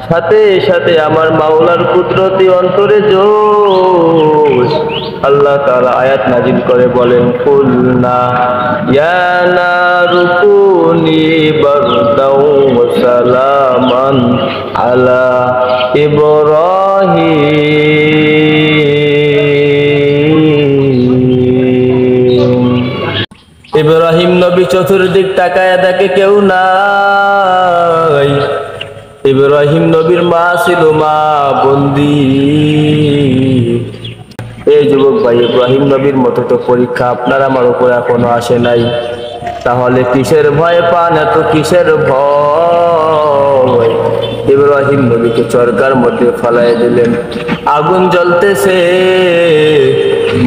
সাথে সাথে আমার মাওলার কুদরতি অন্তরে জোশ। আল্লাহ তাআলা আয়াত নাজিল করে বলেন, কুলনা ইয়া নারু কুনি বারদাও ওয়া সালামান আলা ইব্রাহিম। ইব্রাহিম নবী চতুর্দিক তাকায় দেখে কেউ নাই। ইব্রাহিম নবীর মা ছিল মা বন্দি। এই যুবক ভাই, ইব্রাহিম নবীর মতো তো পরীক্ষা আপনার আমার উপর এখনো আসে নাই, তাহলে কিসের ভয় পান এত, কিসের ভয়? ইব্রাহিম নবীকে চরকার মধ্যে ফেলাই দিলেন, আগুন জ্বলতেছে,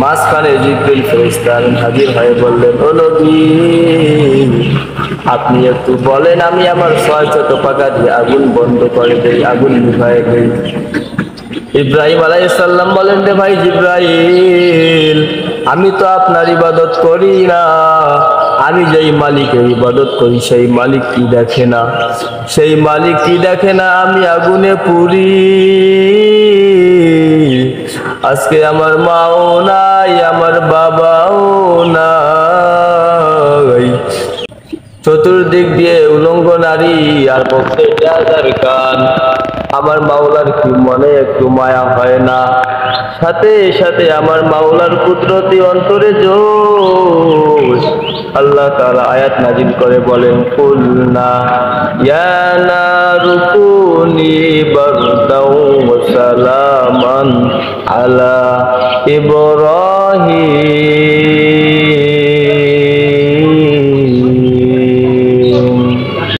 মাঝখানে জিবরিল ফেরেশতা হাজির হয়ে বললেন, ও নবী, আপনি একটু বলেন, আমি আমার 6 পাকা দিয়ে আগুন বন্ধ করে দেই, আগুন নিভায়ে দেই। ইব্রাহিম আলাইহিস সালাম বলেন, রে ভাই জিবরাইল, আমি তো আপনার ইবাদত করি না, আমি যেই মালিকের ইবাদত করি সেই মালিক কি দেখে না? সেই মালিক কি দেখে না? আমি আগুনে পুড়ি। আজকে আমার মাও নাই, আমার বাবাও নাই, চতুর্দিক দিয়ে উলঙ্গ নারী আর পক্ষে হাজার কান। আমার মাওলার কি মনে একটু মায়া হয় না? সাথে সাথে আমার মাওলার কুদরতি অন্তরে জোশ। আল্লাহ তাআলা আয়াত নাজিল করে বলেন, কুলনা ইয়া নারু কুনি বারদাও ওয়া সালামান আলা ইব্রাহিম।